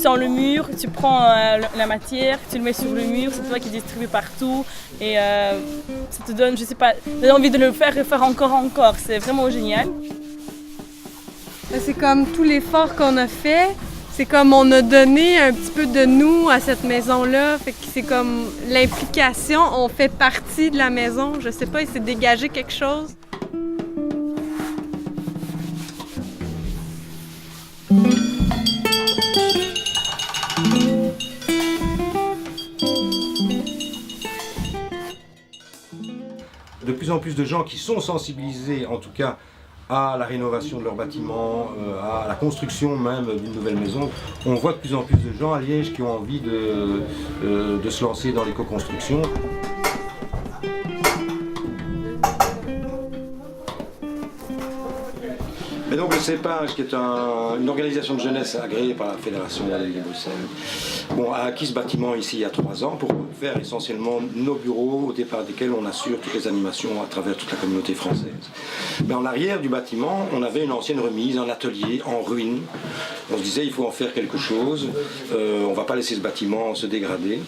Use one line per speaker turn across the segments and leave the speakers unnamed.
sans le mur, tu prends la matière, tu le mets sur le mur, c'est toi qui distribue partout et ça te donne, je sais pas, envie de le faire et faire encore. C'est vraiment génial.
C'est comme tout l'effort qu'on a fait. C'est comme on a donné un petit peu de nous à cette maison-là. Fait que c'est comme l'implication, on fait partie de la maison. Je sais pas, il s'est dégagé quelque chose.
De plus en plus de gens qui sont sensibilisés, en tout cas, à la rénovation de leur bâtiment, à la construction même d'une nouvelle maison. On voit de plus en plus de gens à Liège qui ont envie de se lancer dans l'éco-construction. Et donc le CEPAGE, qui est une organisation de jeunesse agréée par la Fédération de Bruxelles, a acquis ce bâtiment ici il y a 3 ans pour faire essentiellement nos bureaux au départ desquels on assure toutes les animations à travers toute la communauté française. Mais en arrière du bâtiment, on avait une ancienne remise, un atelier en ruine. On se disait il faut en faire quelque chose, on ne va pas laisser ce bâtiment se dégrader.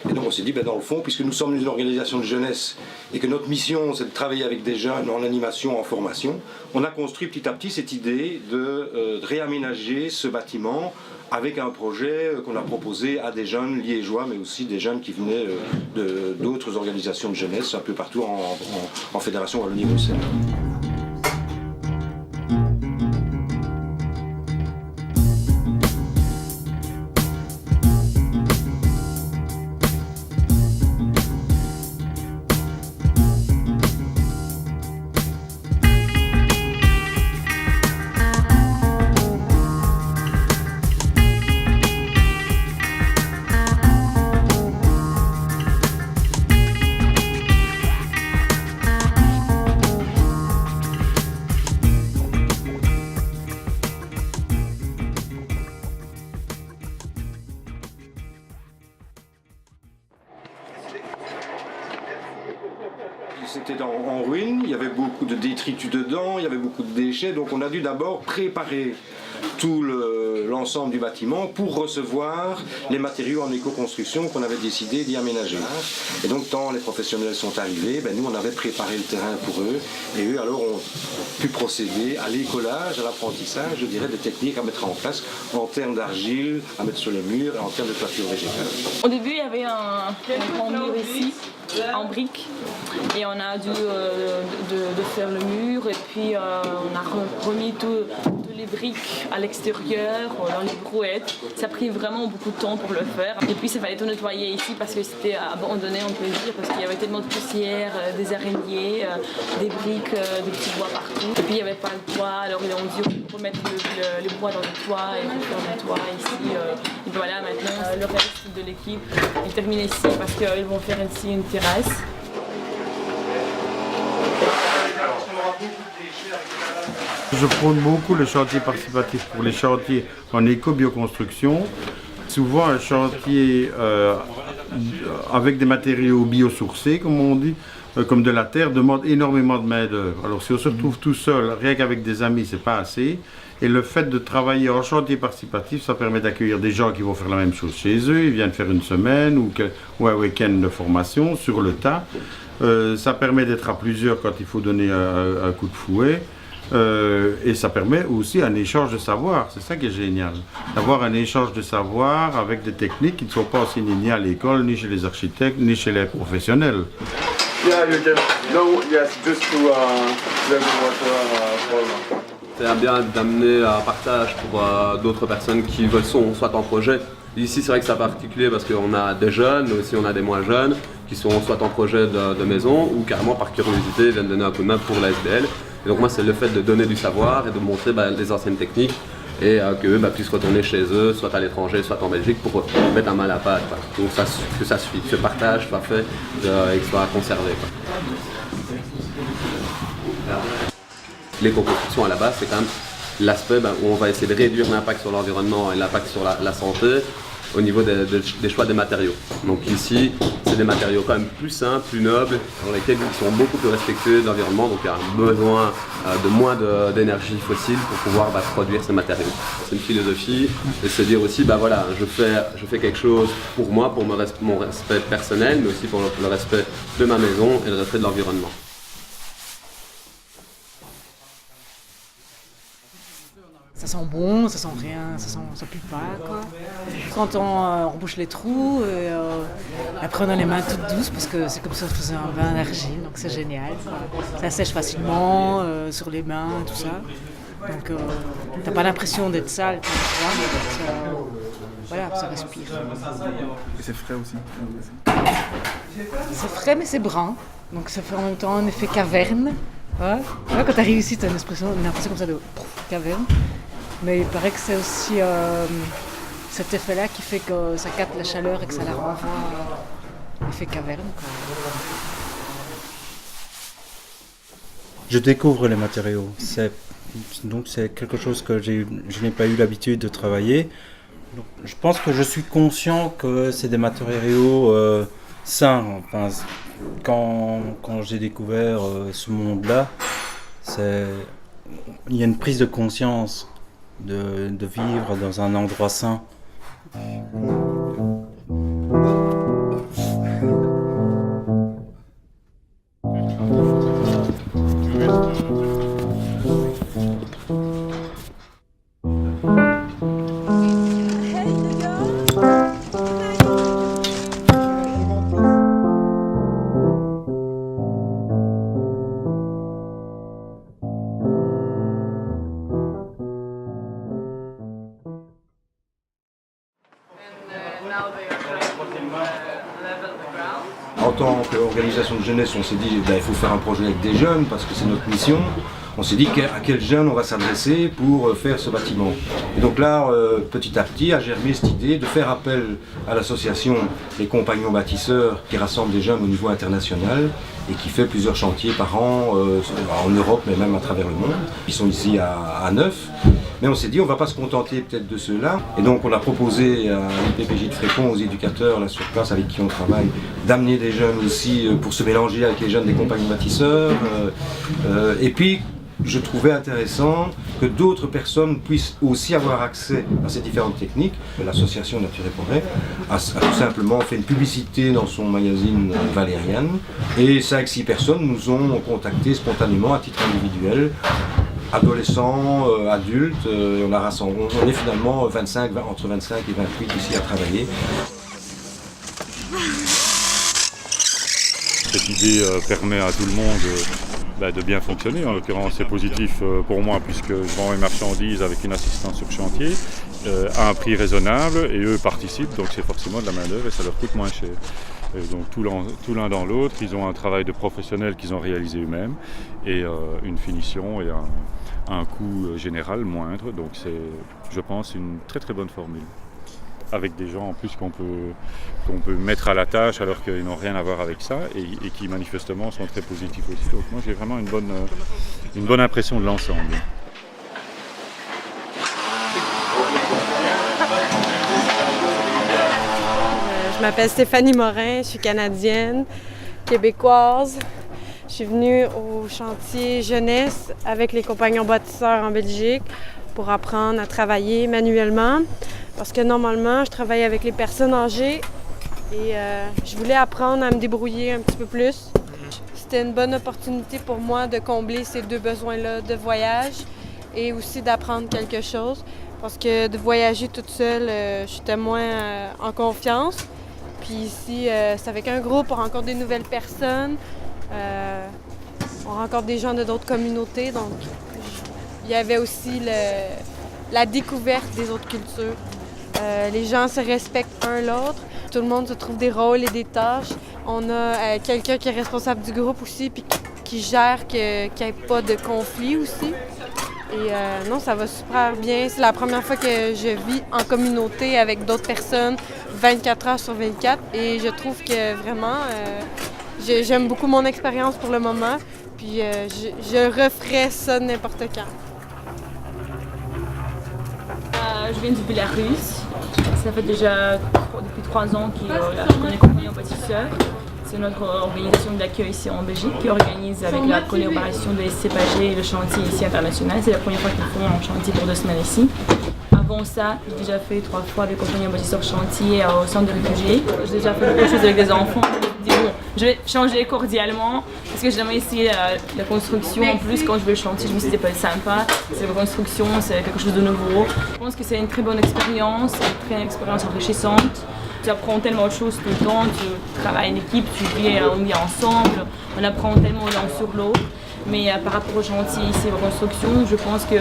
Et donc on s'est dit dans le fond, puisque nous sommes une organisation de jeunesse et que notre mission c'est de travailler avec des jeunes en animation, en formation, on a construit petit à petit cette idée de réaménager ce bâtiment avec un projet qu'on a proposé à des jeunes liégeois, mais aussi des jeunes qui venaient d'autres organisations de jeunesse un peu partout en Fédération Wallonie-Bruxelles. C'était en ruine, il y avait beaucoup de détritus dedans, il y avait beaucoup de déchets, donc on a dû d'abord préparer tout l'ensemble du bâtiment pour recevoir les matériaux en éco-construction qu'on avait décidé d'y aménager. Et donc quand les professionnels sont arrivés, nous on avait préparé le terrain pour eux et eux alors ont pu procéder à l'écolage, à l'apprentissage, je dirais, des techniques à mettre en place en termes d'argile, à mettre sur les murs et en termes de toiture végétale.
Au début il y avait un grand mur ici, en briques, et on a dû de faire le mur et puis on a remis tous les briques à l'extérieur, dans les brouettes. Ça a pris vraiment beaucoup de temps pour le faire. Et puis il fallait tout nettoyer ici parce que c'était abandonné, on peut dire, parce qu'il y avait tellement de poussière, des araignées, des briques, des petits bois partout. Et puis il n'y avait pas le toit, alors ils ont dû remettre les bois dans le toit et refaire le toit ici. Et voilà, maintenant le reste de l'équipe est terminé ici parce qu'ils vont faire ici une terrasse.
Je prône beaucoup le chantier participatif pour les chantiers en éco-bioconstruction. Souvent un chantier avec des matériaux biosourcés, comme on dit, comme de la terre, demande énormément de main-d'œuvre. Alors si on se retrouve tout seul, rien qu'avec des amis, c'est pas assez. Et le fait de travailler en chantier participatif, ça permet d'accueillir des gens qui vont faire la même chose chez eux. Ils viennent faire une semaine ou un week-end de formation sur le tas. Ça permet d'être à plusieurs quand il faut donner un coup de fouet. Et ça permet aussi un échange de savoir, c'est ça qui est génial, d'avoir un échange de savoir avec des techniques qui ne sont pas enseignées ni à l'école, ni chez les architectes, ni chez les professionnels.
C'est bien d'amener un partage pour d'autres personnes qui sont soit en projet. Ici c'est vrai que c'est particulier parce qu'on a des jeunes, mais aussi on a des moins jeunes qui sont soit en projet de maison ou carrément par curiosité viennent donner un coup de main pour la SBL. Et donc moi c'est le fait de donner du savoir et de montrer les anciennes techniques et qu'eux puissent retourner chez eux, soit à l'étranger, soit en Belgique pour mettre un mal à la pâte. Donc que ça suffit, que ce partage soit fait et que soit conservé. L'éco-construction à la base c'est quand même l'aspect où on va essayer de réduire l'impact sur l'environnement et l'impact sur la santé au niveau des choix des matériaux. Donc ici, c'est des matériaux quand même plus simples, plus nobles, dans lesquels ils sont beaucoup plus respectueux de l'environnement, donc il y a un besoin de moins d'énergie fossile pour pouvoir produire ces matériaux. C'est une philosophie, et se dire aussi, voilà, je fais quelque chose pour moi, pour mon respect personnel, mais aussi pour le respect de ma maison et le respect de l'environnement.
Ça sent bon, ça sent rien, ça pue pas, quoi. Quand on rebouche les trous, après on a les mains toutes douces parce que c'est comme ça, on faisait un bain d'argile, donc c'est génial, quoi. Ça sèche facilement sur les mains, tout ça. Donc t'as pas l'impression d'être sale, tu vois. Voilà, ça respire.
Et c'est frais aussi.
C'est frais mais c'est brun, donc ça fait en même temps un effet caverne. Ouais. Quand t'arrives ici, t'as une impression comme ça de caverne. Mais il paraît que c'est aussi cet effet-là qui fait que ça capte la chaleur et que ça la renvoie l'effet caverne, quoi.
Je découvre les matériaux. Donc c'est quelque chose que je n'ai pas eu l'habitude de travailler. Donc, je pense que je suis conscient que c'est des matériaux sains. Enfin, quand j'ai découvert ce monde-là, il y a une prise de conscience de vivre dans un endroit sain.
En tant qu'organisation de jeunesse, on s'est dit il faut faire un projet avec des jeunes parce que c'est notre mission. On s'est dit à quels jeunes on va s'adresser pour faire ce bâtiment. Et donc là, petit à petit, a germé cette idée de faire appel à l'association Les Compagnons Bâtisseurs qui rassemble des jeunes au niveau international et qui fait plusieurs chantiers par an en Europe mais même à travers le monde. Ils sont ici à Neuf. Mais on s'est dit on ne va pas se contenter peut-être de ceux-là. Et donc on a proposé à l'IPPJ de Frépont, aux éducateurs là sur place avec qui on travaille, d'amener des jeunes aussi pour se mélanger avec les jeunes des Compagnons Bâtisseurs. Et puis je trouvais intéressant que d'autres personnes puissent aussi avoir accès à ces différentes techniques. L'association Nature et Forêt a tout simplement fait une publicité dans son magazine Valériane et 5-6 personnes nous ont contactés spontanément à titre individuel, adolescents, adultes, on a rassemblé, on est finalement entre 25 et 28 ici à travailler.
Cette idée permet à tout le monde de bien fonctionner. En l'occurrence, c'est positif pour moi puisque je vends mes marchandises avec une assistance sur chantier à un prix raisonnable et eux participent, donc c'est forcément de la main-d'œuvre et ça leur coûte moins cher. Et donc tout l'un dans l'autre, ils ont un travail de professionnel qu'ils ont réalisé eux-mêmes et une finition et un coût général moindre. Donc c'est, je pense, une très très bonne formule. Avec des gens en plus qu'on peut mettre à la tâche alors qu'ils n'ont rien à voir avec ça et qui manifestement sont très positifs aussi. Donc moi j'ai vraiment une bonne impression de l'ensemble.
Je m'appelle Stéphanie Morin, je suis canadienne, québécoise. Je suis venue au chantier jeunesse avec les Compagnons Bâtisseurs en Belgique pour apprendre à travailler manuellement. Parce que normalement, je travaille avec les personnes âgées et je voulais apprendre à me débrouiller un petit peu plus. C'était une bonne opportunité pour moi de combler ces deux besoins-là de voyage et aussi d'apprendre quelque chose. Parce que de voyager toute seule, j'étais moins en confiance. Puis ici, c'est avec un groupe, on rencontre des nouvelles personnes, on rencontre des gens de d'autres communautés. Donc, il y avait aussi la découverte des autres cultures. Les gens se respectent un l'autre. Tout le monde se trouve des rôles et des tâches. On a quelqu'un qui est responsable du groupe aussi puis qui gère qu'il n'y ait pas de conflit aussi. Et non, ça va super bien. C'est la première fois que je vis en communauté avec d'autres personnes 24 heures sur 24. Et je trouve que vraiment, j'aime beaucoup mon expérience pour le moment. Puis je referais ça n'importe quand.
je viens du Bélarus. Ça fait déjà depuis 3 ans qu'on est compagnon bâtisseur. C'est notre organisation d'accueil ici en Belgique qui organise avec la collaboration de SCPAG le chantier ici international. C'est la première fois qu'ils font un chantier pour 2 semaines ici. Avant ça, j'ai déjà fait 3 fois avec compagnon bâtisseur chantier au centre de réfugiés. J'ai déjà fait beaucoup de choses avec des enfants. Je me dis, bon, je vais changer cordialement parce que j'ai jamais essayé la construction. En plus, quand je vais le chantier, je me suis dit, c'est pas sympa. C'est la construction, c'est quelque chose de nouveau. Je pense que c'est une très bonne expérience, une très expérience enrichissante. Tu apprends tellement de choses tout le temps, tu travailles en équipe, on vit ensemble, on apprend tellement l'un sur l'autre. Mais par rapport au chantier ici, aux constructions, je pense que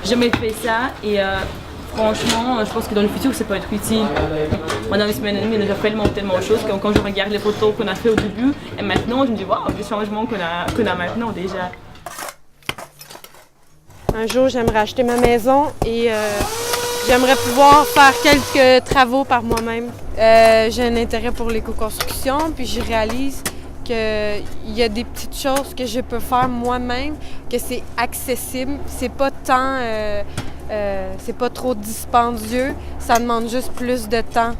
j'ai jamais fait ça et franchement, je pense que dans le futur, ça peut être utile. Pendant une semaine et demie, on a déjà fait tellement de choses que quand je regarde les photos qu'on a fait au début et maintenant, je me dis waouh, les changements qu'on a maintenant déjà.
Un jour, j'aimerais acheter ma maison et j'aimerais pouvoir faire quelques travaux par moi-même. J'ai un intérêt pour l'éco-construction, puis je réalise qu'il y a des petites choses que je peux faire moi-même, que c'est accessible, c'est pas tant, c'est pas trop dispendieux, ça demande juste plus de temps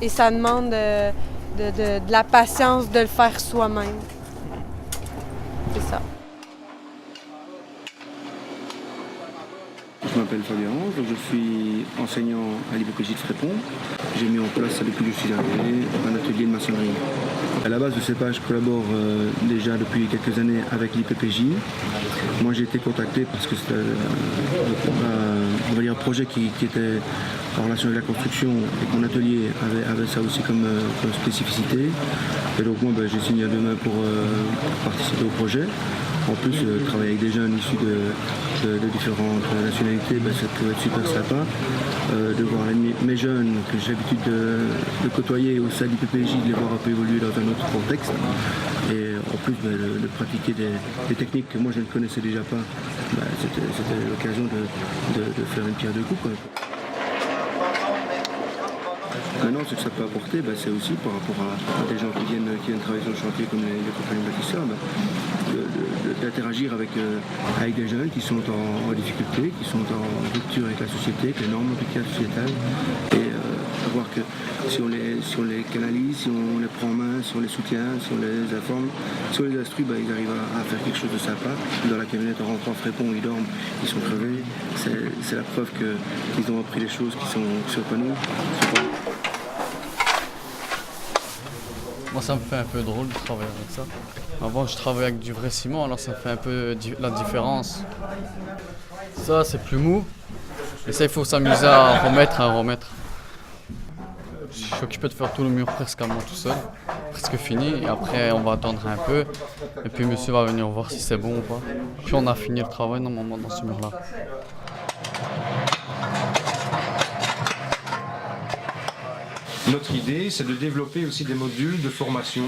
et ça demande de la patience de le faire soi-même. C'est ça.
Je m'appelle Fabien, je suis enseignant à l'IPPJ de Frépont. J'ai mis en place, depuis que je suis arrivé, un atelier de maçonnerie. À la base de CEPA, je collabore déjà depuis quelques années avec l'IPPJ. Moi, j'ai été contacté parce que c'était un projet qui était en relation avec la construction et que mon atelier avait ça aussi comme spécificité. Et donc moi, j'ai signé à 2 mains pour participer au projet. En plus, travailler avec des jeunes issus de différentes nationalités, ça peut être super sympa. De voir mes jeunes que j'ai l'habitude de côtoyer au sein du PPJ, de les voir un peu évoluer dans un autre contexte. Et en plus, de pratiquer des techniques que moi je ne connaissais déjà pas, c'était l'occasion de faire une pierre deux coups, quoi. Maintenant, ce que ça peut apporter, c'est aussi par rapport à des gens qui viennent travailler sur le chantier comme les compagnons bâtisseurs, d'interagir avec des jeunes qui sont en difficulté, qui sont en rupture avec la société, avec les normes sociétales, et voir que si on les canalise, si on les prend en main, si on les soutient, si on les informe, si on les instruit, ils arrivent à faire quelque chose de sympa. Dans la camionnette, en rentrant à Frépont, ils dorment, ils sont crevés. C'est la preuve qu'ils ont appris des choses qui sont pas nous.
Moi, ça me fait un peu drôle de travailler avec ça. Avant, je travaillais avec du vrai ciment, alors ça fait un peu la différence. Ça, c'est plus mou. Et ça, il faut s'amuser à remettre. Je suis occupé de faire tout le mur presque à moi tout seul, presque fini. Et après, on va attendre un peu. Et puis, monsieur va venir voir si c'est bon ou pas. Puis, on a fini le travail normalement dans ce mur-là.
Notre idée, c'est de développer aussi des modules de formation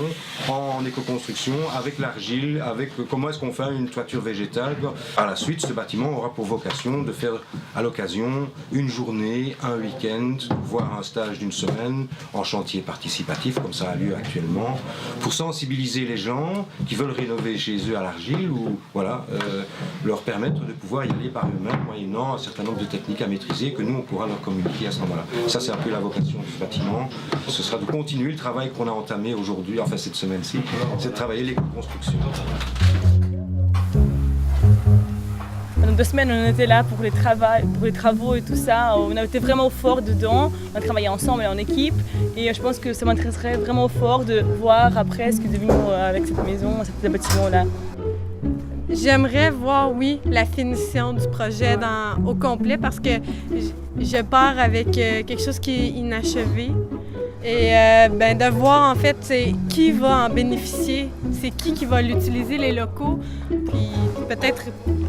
en éco-construction avec l'argile, avec comment est-ce qu'on fait une toiture végétale. À la suite, ce bâtiment aura pour vocation de faire à l'occasion une journée, un week-end, voire un stage d'1 semaine en chantier participatif, comme ça a lieu actuellement, pour sensibiliser les gens qui veulent rénover chez eux à l'argile ou leur permettre de pouvoir y aller par eux-mêmes, moyennant un certain nombre de techniques à maîtriser que nous, on pourra leur communiquer à ce moment-là. Ça, c'est un peu la vocation de ce bâtiment. Ce sera de continuer le travail qu'on a entamé aujourd'hui, enfin cette semaine-ci, c'est de travailler l'éco-construction.
Pendant 2 semaines, on était là pour les travaux et tout ça. On a été vraiment fort dedans. On a travaillé ensemble et en équipe. Et je pense que ça m'intéresserait vraiment fort de voir après ce qui est devenu avec cette maison, ce bâtiment-là.
J'aimerais voir, oui, la finition du projet au complet parce que je pars avec quelque chose qui est inachevé. Et de voir en fait c'est qui va en bénéficier, c'est qui va l'utiliser, les locaux. Puis peut-être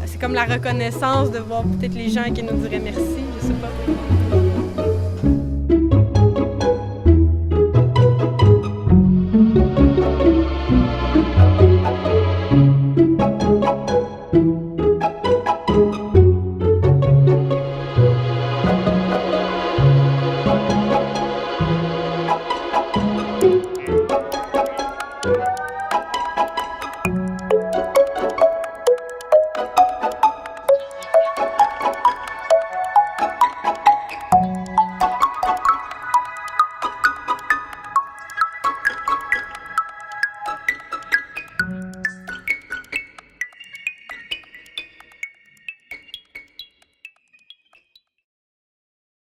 c'est comme la reconnaissance de voir peut-être les gens qui nous diraient merci, je sais pas.